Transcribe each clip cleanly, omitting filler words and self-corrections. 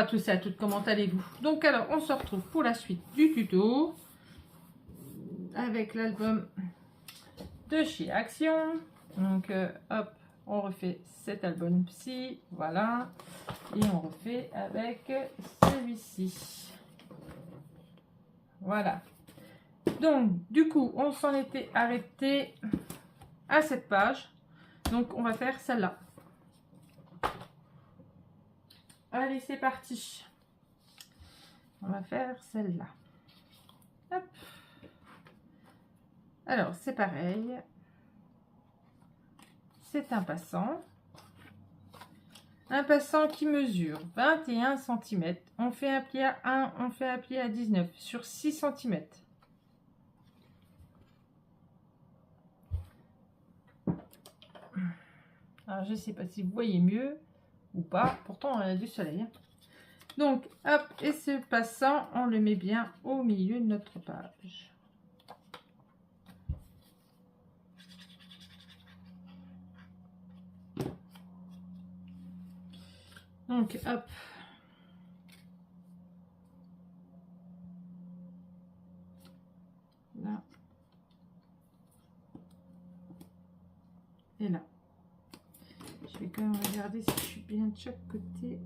à tous et à toutes, comment allez-vous? Donc alors, on se retrouve pour la suite du tuto avec l'album de chez Action. Donc hop, on refait cet album-ci, voilà, et on refait avec celui-ci. Voilà. Donc du coup, on s'en était arrêté à cette page. Donc on va faire celle-là. Allez, c'est parti. On va faire celle-là. Hop. Alors, c'est pareil. C'est un passant. Un passant qui mesure 21 cm. On fait un pli à 1, on fait un pli à 19 sur 6 cm. Alors, je ne sais pas si vous voyez mieux ou pas. Pourtant, on a du soleil. Donc, hop, et ce passant, on le met bien au milieu de notre page. Donc, hop. Là. Et là. Je vais quand même regarder si je suis bien de chaque côté.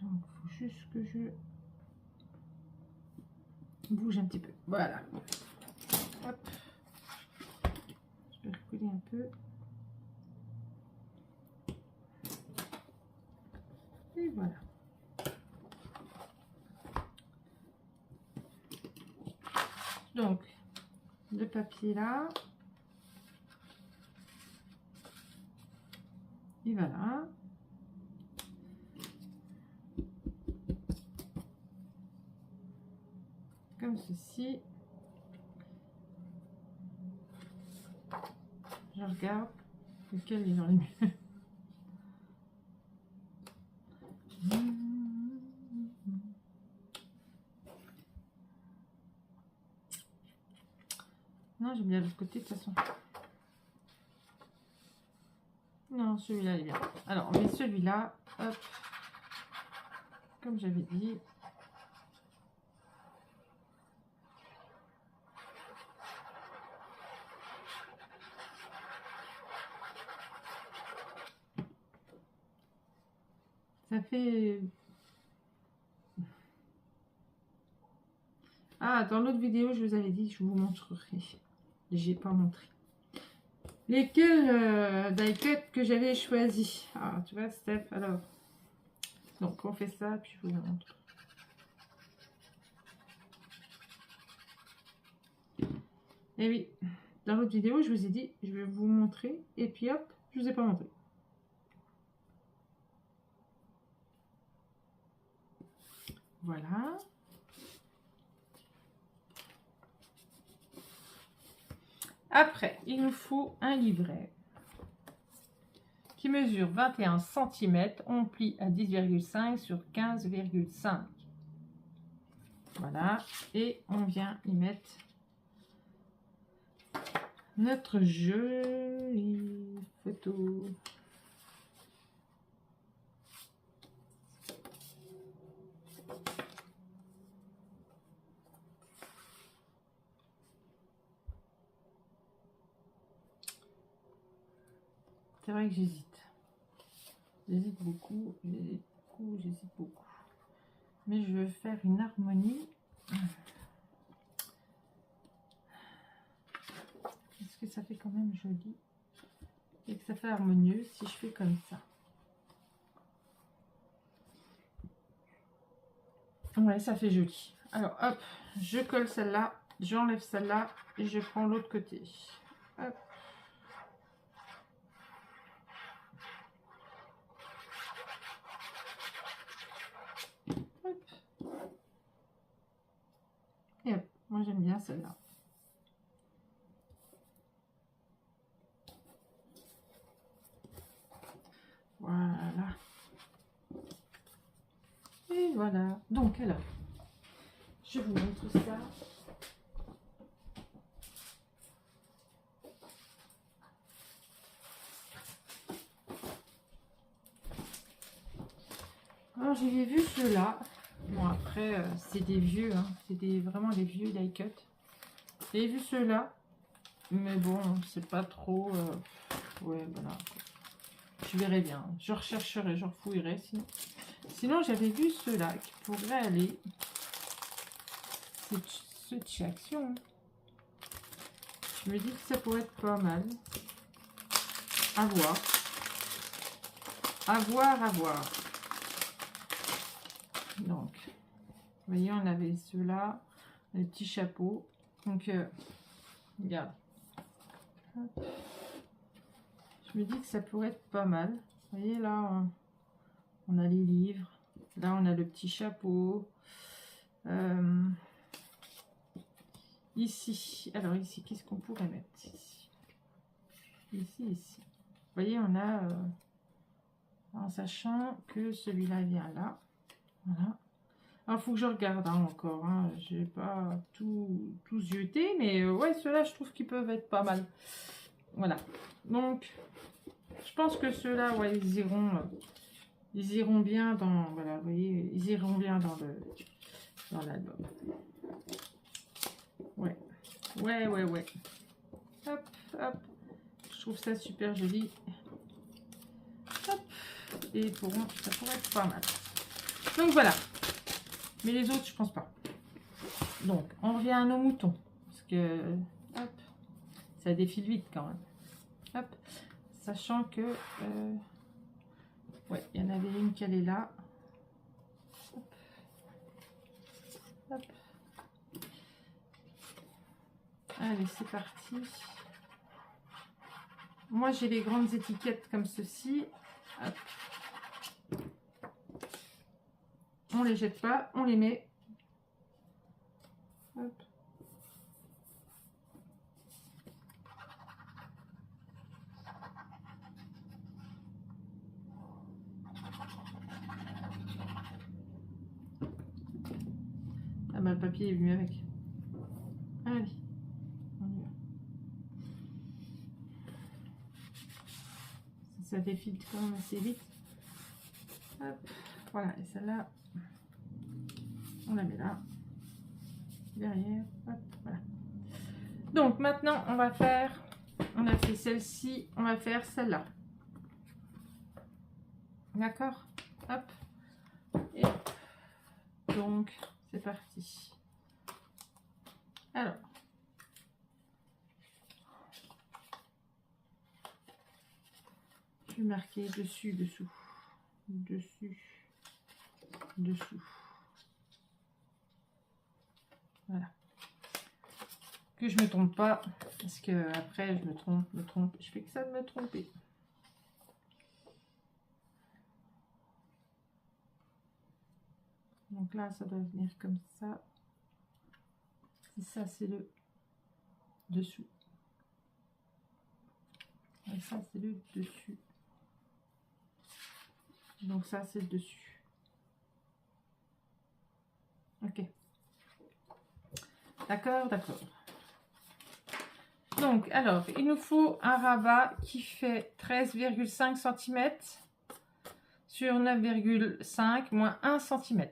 Donc, il faut juste que je bouge un petit peu. Voilà. Hop. Je vais recoller un peu. Et voilà. Donc, le papier là. Et voilà. Comme ceci. Je regarde lequel est dans les mieux. Non, j'aime bien l'autre côté de toute façon. Non, celui-là est bien. Alors, on met celui-là. Hop. Comme j'avais dit. Ça fait... Ah, dans l'autre vidéo, je vous avais dit, je vous montrerai. J'ai pas montré. Lesquels die cut que j'avais choisi. Ah, tu vois, Steph, alors. Donc, on fait ça, puis je vous montre. Et oui, dans l'autre vidéo, je vous ai dit, je vais vous montrer. Et puis hop, je vous ai pas montré. Voilà. Après, il nous faut un livret qui mesure 21 cm. On plie à 10,5 sur 15,5. Voilà. Et on vient y mettre notre jolie photo. C'est vrai que j'hésite. J'hésite beaucoup, j'hésite beaucoup, j'hésite beaucoup. Mais je veux faire une harmonie. Est-ce que ça fait quand même joli? Et que ça fait harmonieux si je fais comme ça. Ouais, ça fait joli. Alors, hop, je colle celle-là, j'enlève celle-là et je prends l'autre côté. Hop. Hop. j'aime bien celle-là. Voilà. Et voilà. Donc alors, je vous montre ça. Alors j'avais vu ceux-là. Bon après c'est des vieux, hein. C'est vraiment des vieux die cut. J'avais vu ceux-là. Mais bon, c'est pas trop... ouais, voilà. Je verrai bien. Je rechercherai, je refouillerai. Sinon j'avais vu ceux-là qui pourraient aller. C'est ceux de chez Action. Je me dis que ça pourrait être pas mal. À voir. À voir, à voir. Donc, vous voyez, on avait ceux-là, les petits chapeaux. Donc, regarde. Hop. Je me dis que ça pourrait être pas mal. Vous voyez, là, on a les livres. Là, on a le petit chapeau. Ici. Alors, ici, qu'est-ce qu'on pourrait mettre ici? Ici. Vous voyez, on a... en sachant que celui-là vient là. Voilà. Alors, il faut que je regarde encore. Hein. Je n'ai pas tout jeté. Mais ouais, ceux-là, je trouve qu'ils peuvent être pas mal. Voilà. Donc, je pense que ceux-là, ouais, ils iront bien dans... Voilà, vous voyez, ils iront bien dans l'album. Ouais. Ouais. Hop, hop. Je trouve ça super joli. Hop. Et ça pourrait être pas mal. Donc voilà. Mais les autres, je pense pas. Donc, on revient à nos moutons. Parce que, hop, ça défile vite quand même. Hop. Sachant que, ouais, il y en avait une qui allait là. Hop. Hop. Allez, c'est parti. Moi, j'ai les grandes étiquettes comme ceci. Hop. On les jette pas, on les met. Hop. Ah bah le papier est venu avec. Allez, on y va. Ça défile quand même assez vite. Hop. Voilà, et celle-là, on la met là. Derrière, hop, voilà. Donc maintenant, on va faire, on a fait celle-ci, on va faire celle-là. D'accord? Hop. Et donc, c'est parti. Alors. Je vais marquer dessus, dessous. Dessus, dessous. Voilà. Que je me trompe pas, parce que après je me trompe. Je fais que ça de me tromper. Donc là, ça doit venir comme ça. Et ça, c'est le dessous. Et ça, c'est le dessus. Donc ça, c'est le dessus. Ok. D'accord, d'accord. Donc, alors, il nous faut un rabat qui fait 13,5 cm sur 9,5 moins 1 cm.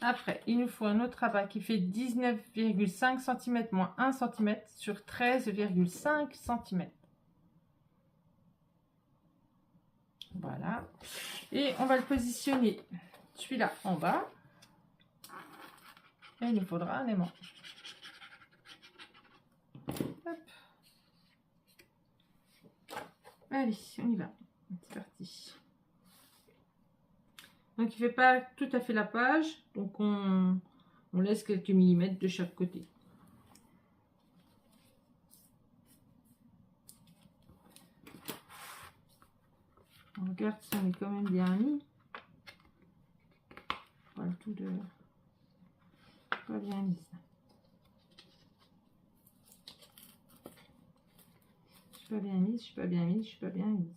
Après, il nous faut un autre rabat qui fait 19,5 cm moins 1 cm sur 13,5 cm. Voilà. Et on va le positionner, celui-là, en bas. Et il nous faudra un aimant. Hop. Allez, on y va. C'est parti. Donc, il ne fait pas tout à fait la page. Donc, on laisse quelques millimètres de chaque côté. On regarde si on est quand même bien mis. Voilà. tout de... Pas bien mise. Je suis pas bien mise, je suis pas bien mise, je suis pas bien mise.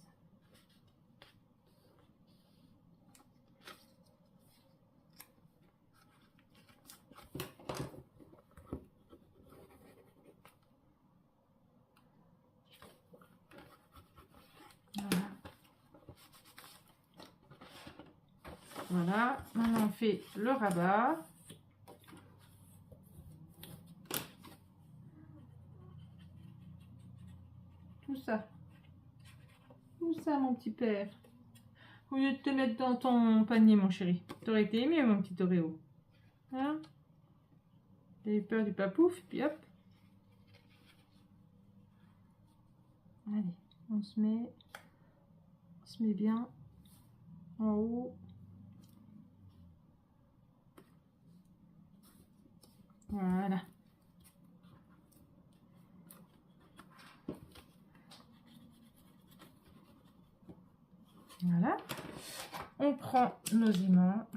Voilà. Voilà, maintenant on fait le rabat. Tout ça. Tout ça, mon petit père. Au lieu de te mettre dans ton panier, mon chéri. T'aurais été aimé, mon petit Oreo. Hein? T'as eu peur du papouf, puis hop. Allez, on se met bien en haut. Voilà. Voilà. On prend nos aimants.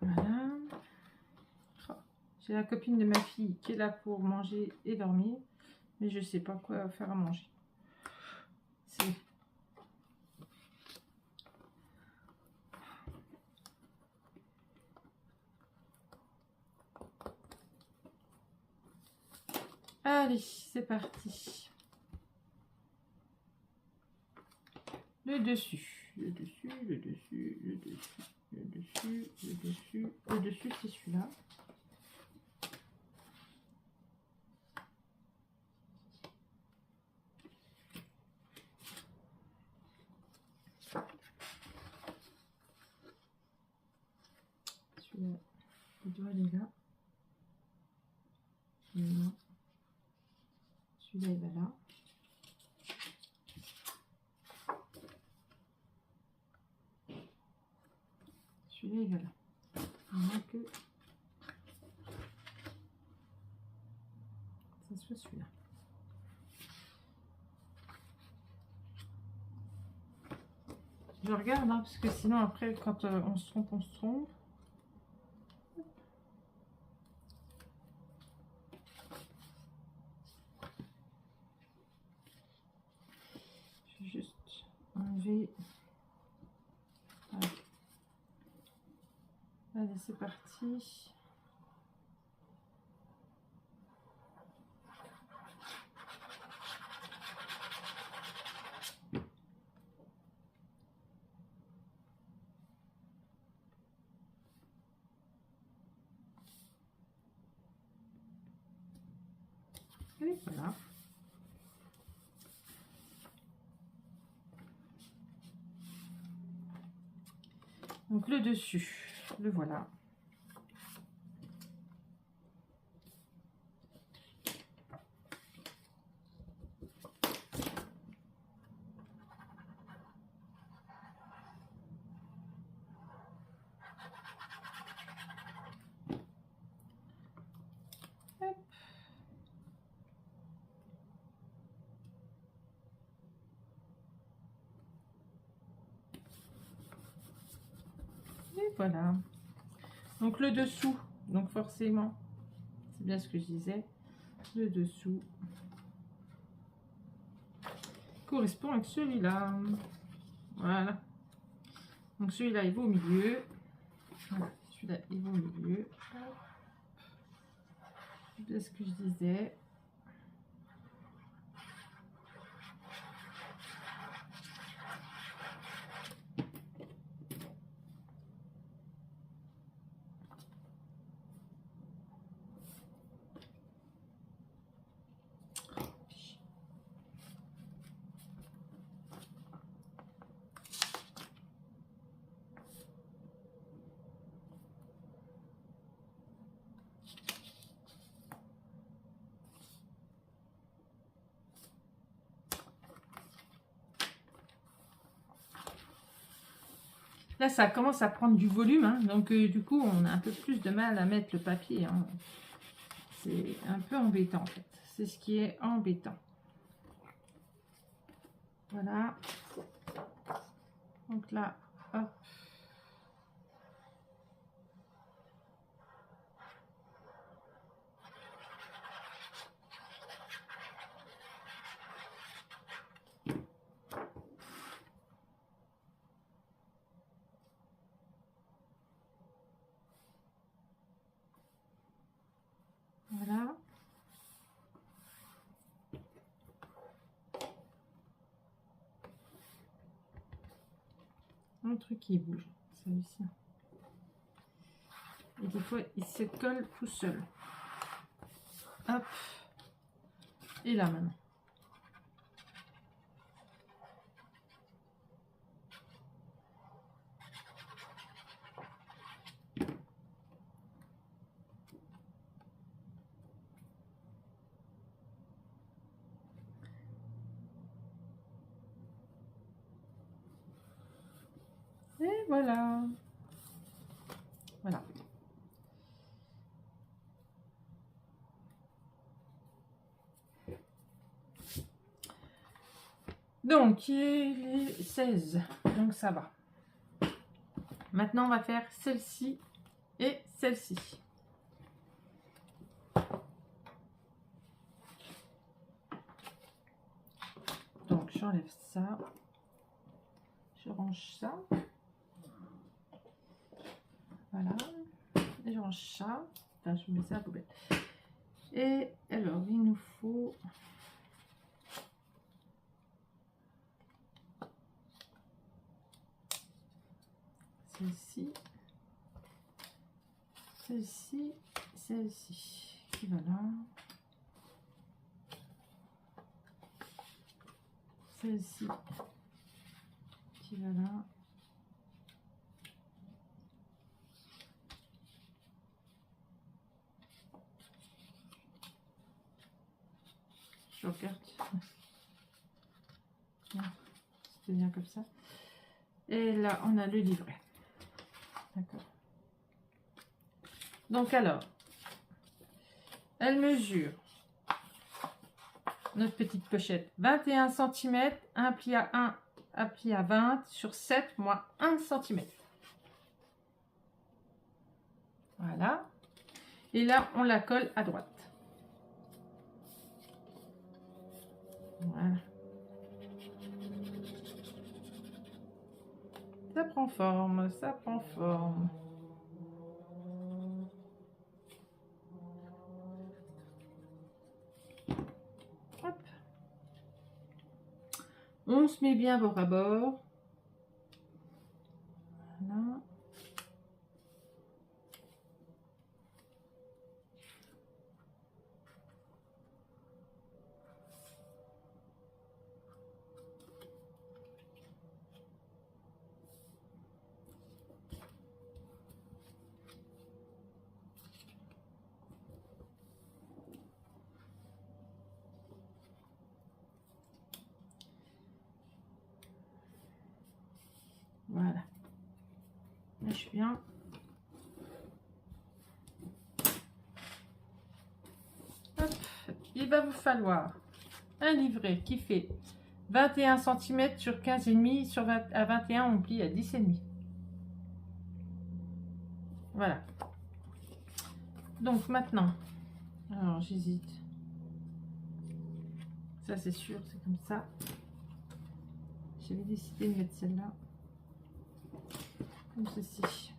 Voilà. Oh, j'ai la copine de ma fille qui est là pour manger et dormir. Mais je sais pas quoi faire à manger. C'est... Allez, c'est parti. Le dessus, le dessus, le dessus, le dessus, le dessus, le dessus, le dessus, c'est celui-là. Celui-là, il doit aller là. Non. Celui-là, il va là. Celui-là, il va là. Il manque que ça soit celui-là. Je regarde, hein, parce que sinon, après, quand on se trompe, on se trompe. Je vais juste enlever. Allez, allez, c'est parti. Et voilà. Donc le dessus, le voilà. Hop. Et voilà. Donc le dessous, donc forcément, c'est bien ce que je disais, le dessous correspond avec celui-là. Voilà. Donc celui-là, il va au milieu. Voilà. Celui-là, il va au milieu. C'est bien ce que je disais. Là, ça commence à prendre du volume, hein, donc du coup, on a un peu plus de mal à mettre le papier. Hein. C'est un peu embêtant, en fait. C'est ce qui est embêtant. Voilà. Donc là, hop. Voilà. Un truc qui bouge, celui-ci. Et des fois, il se colle tout seul. Hop. Et là maintenant. Et voilà. Voilà. Donc, il est 16. Donc, ça va. Maintenant, on va faire celle-ci et celle-ci. Donc, j'enlève ça. Je range ça. Voilà. Et je range ça. Enfin, je mets ça à la poubelle. Et alors, il nous faut... celle-ci. Celle-ci. Celle-ci. Voilà. Celle-ci. Voilà. Je regarde. C'était bien comme ça. Et là, on a le livret. D'accord. Donc alors, elle mesure, notre petite pochette, 21 cm, un pli à 1, un pli à 20 sur 7 moins 1 cm. Voilà. Et là, on la colle à droite. Voilà. Ça prend forme, ça prend forme. Hop. On se met bien bord à bord. Voilà. Voilà. Là, je suis bien. Hop. Il va vous falloir un livret qui fait 21 cm sur 15,5 sur 20, à 21 on plie à 10,5. Voilà. Donc maintenant, alors j'hésite. Ça c'est sûr, c'est comme ça. J'avais décidé de mettre celle-là. Comme ceci.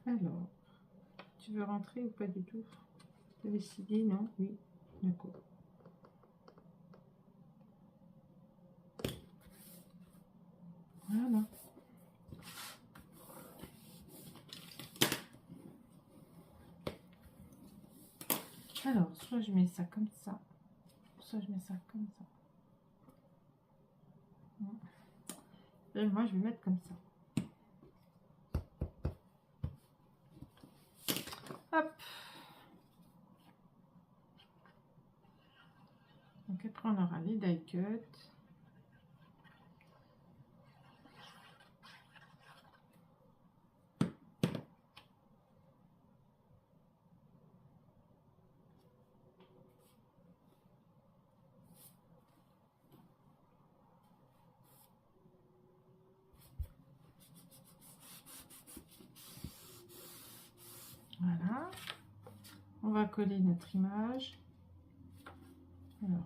Alors, tu veux rentrer ou pas du tout? Tu as décidé, non? Oui, d'accord. Voilà. Alors, soit je mets ça comme ça. ça je mets ça comme ça. Et moi je vais mettre comme ça. Hop. Donc après on aura les die cuts. Voilà. On va coller notre image. Alors.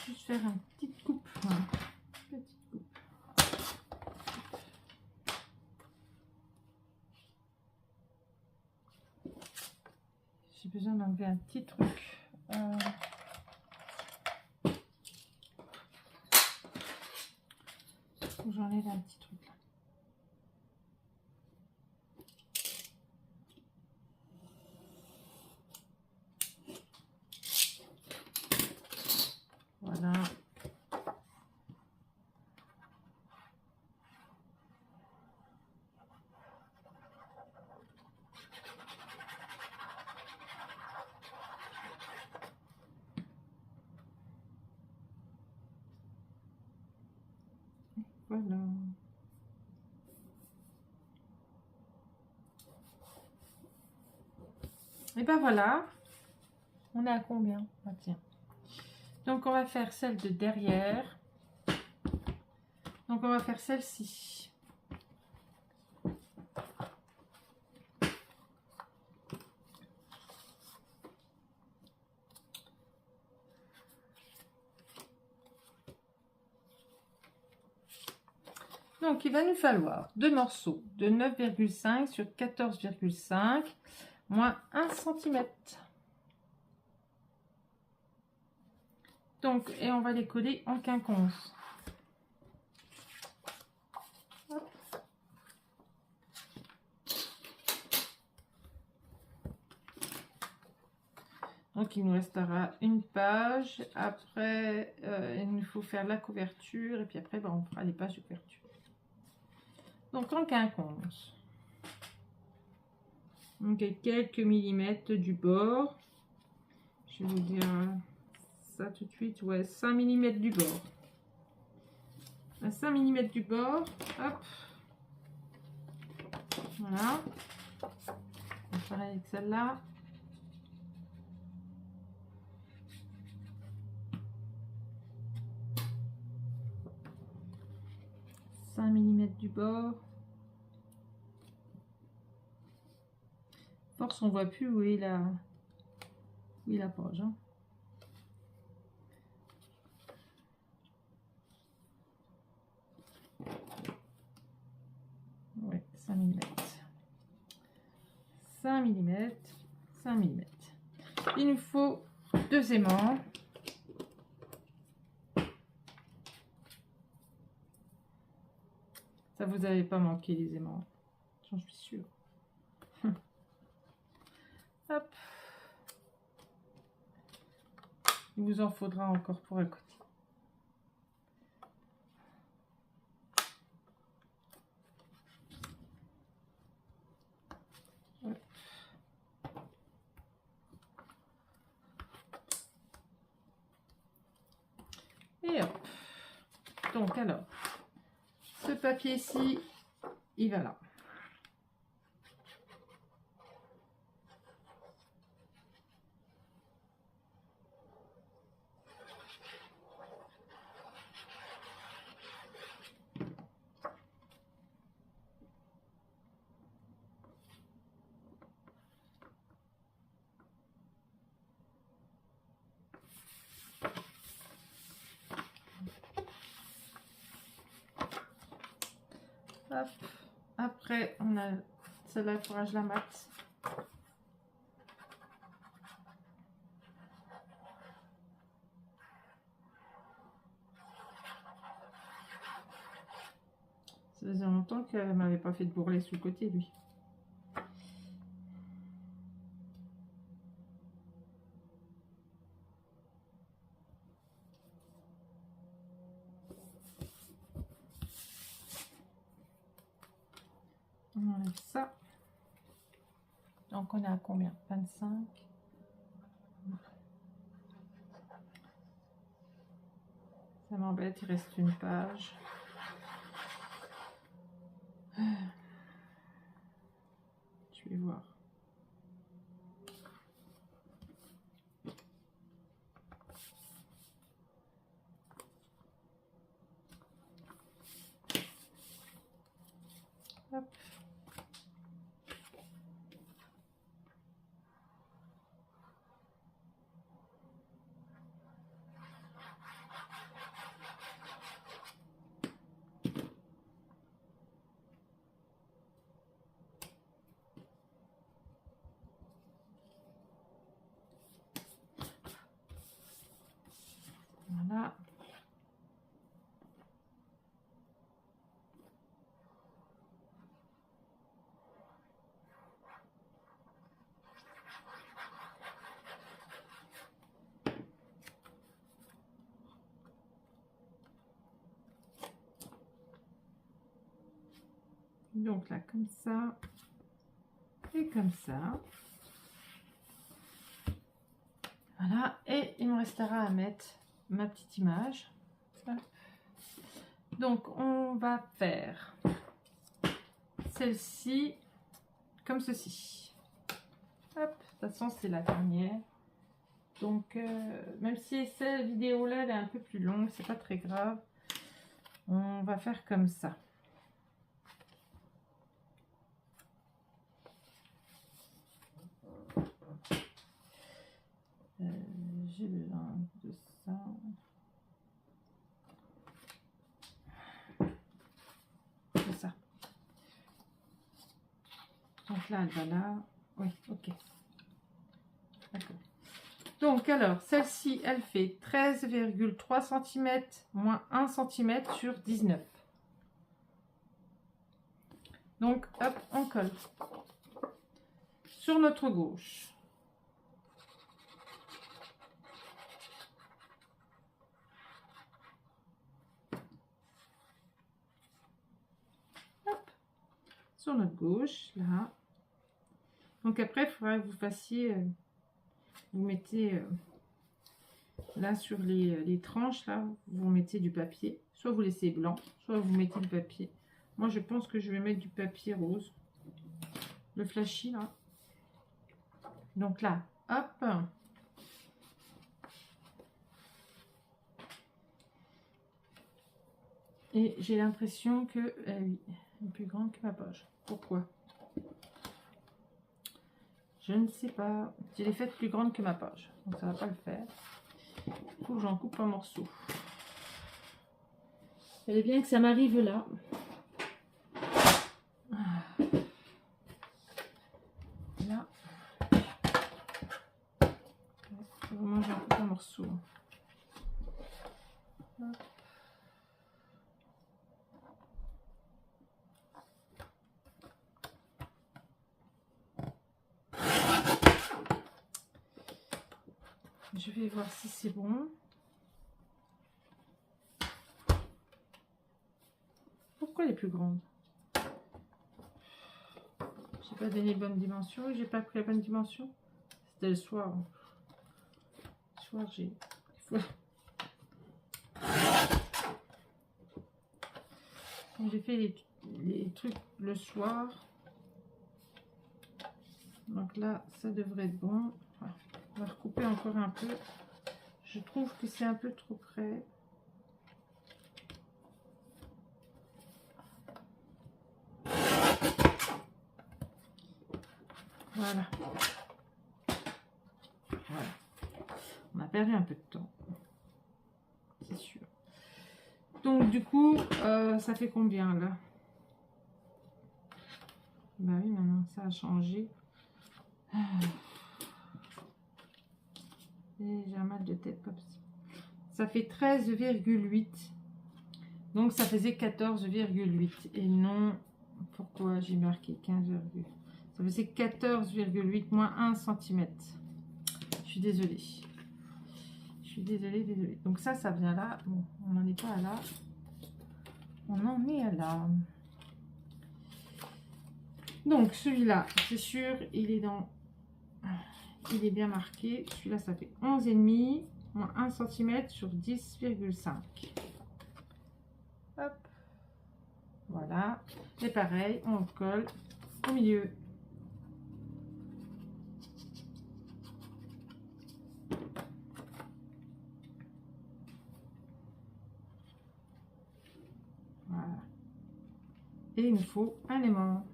Juste faire une petite coupe. Voilà. Petite coupe. J'ai besoin d'enlever un petit truc. J'enlève un petit truc là. Voilà. Voilà. Et ben voilà. On est à combien? Ah, tiens. Donc on va faire celle de derrière. Donc on va faire celle-ci. Donc il va nous falloir deux morceaux de 9,5 sur 14,5 moins 1 cm. Donc, et on va les coller en quinconce. Hop. Donc il nous restera une page. Après, il nous faut faire la couverture et puis après, ben, on fera les pages de couverture. Donc en quinconce. Donc quelques millimètres du bord. Je vais vous dire ça tout de suite. Ouais, 5 mm du bord. À 5 mm du bord. Hop. Voilà. On va faire avec celle-là. Du bord. Force, on voit plus où est la page. Hein. Ouais, 5 mm. 5 mm. 5 mm. Il nous faut deux aimants. Ça vous avez pas manqué les aimants. J'en suis sûre. Hop. Il vous en faudra encore pour un côté. Hop. Et hop. Donc alors, ce papier-ci, il va là. Hop. Après, on a celle-là, il faudra que je la mate. Ça faisait longtemps qu'elle m'avait pas fait de bourrelet sous le côté, lui. On enlève ça. Donc on est à combien? 25. Ça m'embête, il reste une page. Je vais voir. Hop. Voilà. Donc là, comme ça, et comme ça. Voilà, et il me restera à mettre ma petite image. Donc, on va faire celle-ci comme ceci. Hop, de toute façon, c'est la dernière. Donc, même si cette vidéo-là, elle est un peu plus longue, c'est pas très grave. On va faire comme ça. J'ai besoin de ça. C'est ça. Donc là, elle va là. Oui, ok. D'accord. Donc, alors, celle-ci, elle fait 13,3 cm moins 1 cm sur 19. Donc, hop, on colle. Sur notre gauche. Hop. Sur notre gauche, là. Donc, après, il faudra que vous fassiez... vous mettez... là, sur les tranches, là, vous mettez du papier. Soit vous laissez blanc, soit vous mettez du papier. Moi, je pense que je vais mettre du papier rose. Le flashy, là. Donc là, hop. Et j'ai l'impression que oui, elle est plus grande que ma page. Pourquoi? Je ne sais pas. Je l'ai faite plus grande que ma page. Donc ça va pas le faire. Il faut que j'en coupe un morceau. Il fallait bien que ça m'arrive là. Là. Vraiment, j'en coupe un morceau. Hop. Je vais voir si c'est bon. Pourquoi elle est plus grande? J'ai pas donné bonne dimension. J'ai pas pris la bonne dimension. C'était le soir. Le soir, j'ai... J'ai fait les trucs le soir. Donc là, ça devrait être bon. Voilà. On va recouper encore un peu. Je trouve que c'est un peu trop près. Voilà. Voilà. On a perdu un peu de temps. C'est sûr. Donc du coup, ça fait combien là? Bah oui, maintenant ça a changé. Et j'ai un mal de tête comme ça. Ça fait 13,8. Donc ça faisait 14,8. Et non, pourquoi j'ai marqué 15, ça faisait 14,8 moins 1 cm. Je suis désolée. Je suis désolée, désolée. Donc ça vient là. Bon, on n'en est pas à là. On en est à là. Donc celui-là, c'est sûr, il est dans... Il est bien marqué. Celui-là, ça fait 11,5 moins 1 cm sur 10,5. Hop. Voilà. Et pareil, on le colle au milieu. Voilà. Et il nous faut un aimant.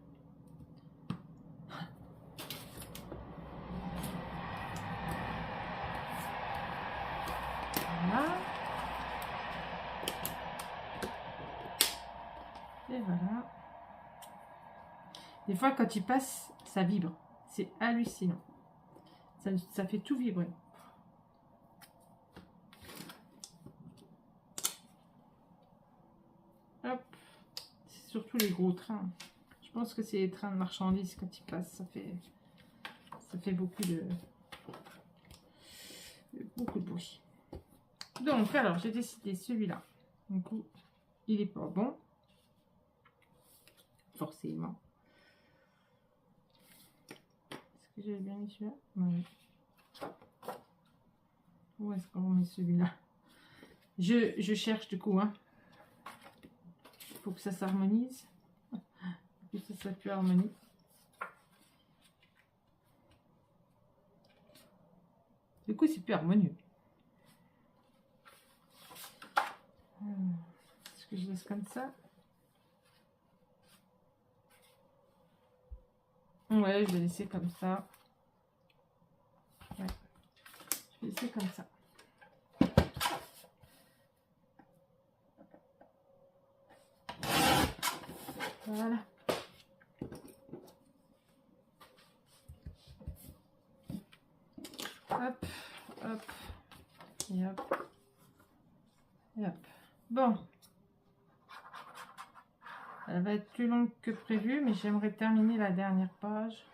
Voilà. Et voilà. Des fois, quand il passe, ça vibre. C'est hallucinant. Ça fait tout vibrer. Hop. C'est surtout les gros trains. Je pense que c'est les trains de marchandises quand ils passent. Ça fait beaucoup de bruit. Donc, alors, j'ai décidé celui-là. Du coup, il est pas bon. Forcément. Est-ce que j'avais bien mis celui-là? Oui. Où est-ce qu'on met celui-là? Je cherche du coup, hein. Il faut que ça s'harmonise. Que ça soit plus harmonique. Du coup, c'est plus harmonieux. Est-ce que je laisse comme ça? Ouais, je vais laisser comme ça. Ouais. Je vais laisser comme ça. Voilà. Hop, hop, et hop, et hop. Bon. Elle va être plus longue que prévu, mais j'aimerais terminer la dernière page.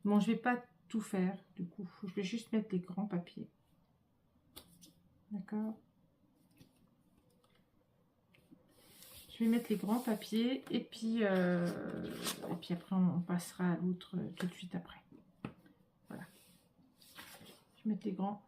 Bon, je vais pas tout faire, du coup. Je vais juste mettre les grands papiers. D'accord? Je vais mettre les grands papiers et puis après on passera à l'autre tout de suite après. Voilà. Je vais mettre les grands.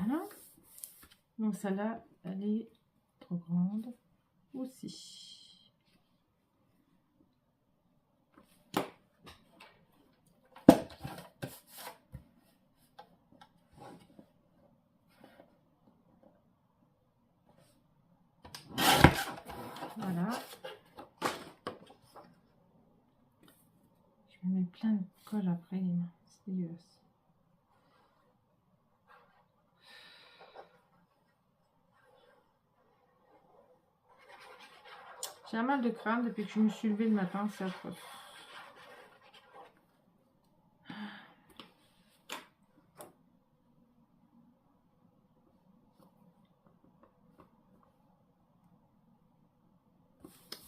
Voilà. Donc celle-là, elle est trop grande aussi. Voilà. Je me mets plein de colle après les mains. C'est dégueulasse. J'ai un mal de crâne depuis que je me suis levée le matin, c'est affreux.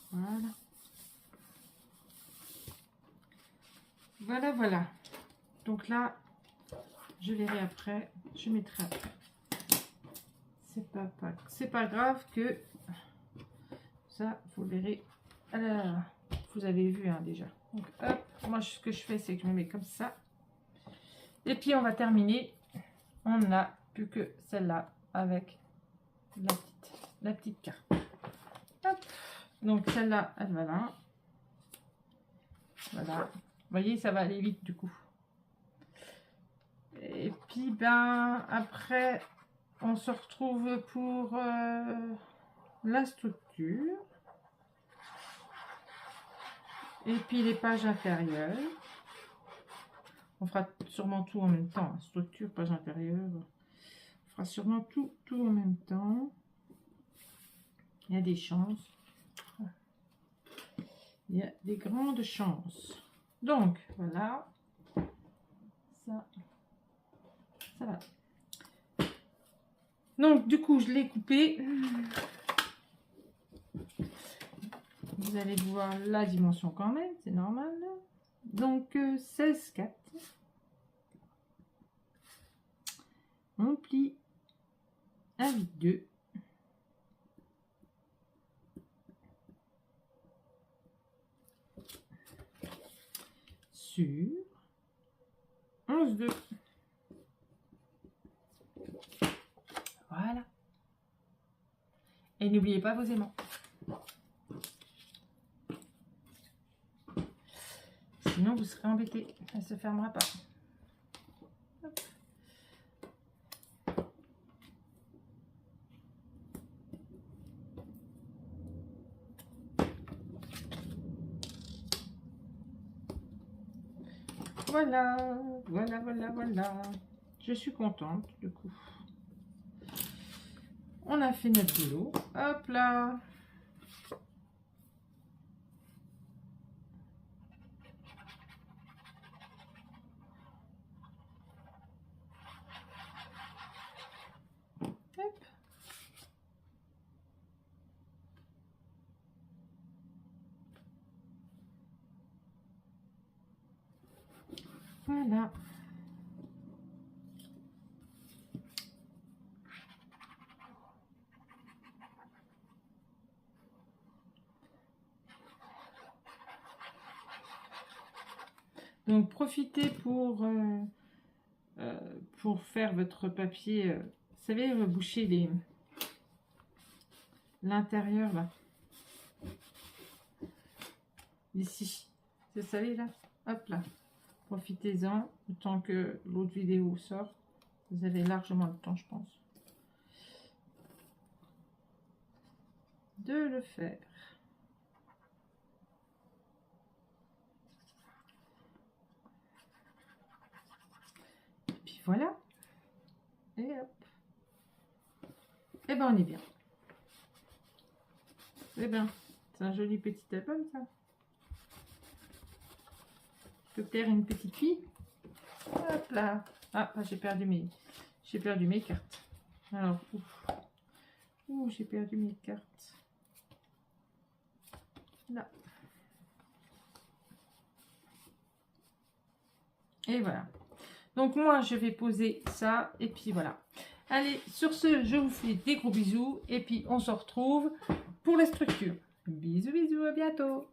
Voilà. Voilà, voilà. Donc là, je verrai après. Je mettrai après. C'est pas grave que ça, vous verrez. Alors, vous avez vu hein, déjà. Donc hop, moi ce que je fais, c'est que je me mets comme ça. Et puis on va terminer. On n'a plus que celle-là avec la petite carte. Hop. Donc celle-là, elle va là. Voilà. Vous voyez, ça va aller vite du coup. Et puis ben après, on se retrouve pour la structure. Et puis les pages intérieures. On fera sûrement tout en même temps. Structure, page intérieure. On fera sûrement tout en même temps. Il y a des chances. Il y a des grandes chances. Donc, voilà. Ça va. Donc, du coup, je l'ai coupé. Vous allez voir la dimension quand même, c'est normal. Donc, 16,4. On plie avec 2. Sur 11,2. Voilà. Et n'oubliez pas vos aimants. Sinon, vous serez embêté. Elle ne se fermera pas. Hop. Voilà, voilà. Je suis contente, du coup. On a fait notre boulot. Hop là. Hop. Voilà. Donc, profitez pour faire votre papier. Vous savez, boucher l'intérieur, là. Ici. Vous savez, là. Hop là. Profitez-en. Le temps que l'autre vidéo sort. Vous avez largement le temps, je pense, de le faire. Et puis voilà. Et hop. Et ben on est bien. Eh bien, c'est un joli petit album, ça. Je peux faire une petite fille. Hop là. Ah, j'ai perdu mes cartes. Alors, j'ai perdu mes cartes. Là. Et voilà. Donc moi, je vais poser ça. Et puis voilà. Allez, sur ce, je vous fais des gros bisous. Et puis, on se retrouve pour les structures. Bisous, bisous, à bientôt.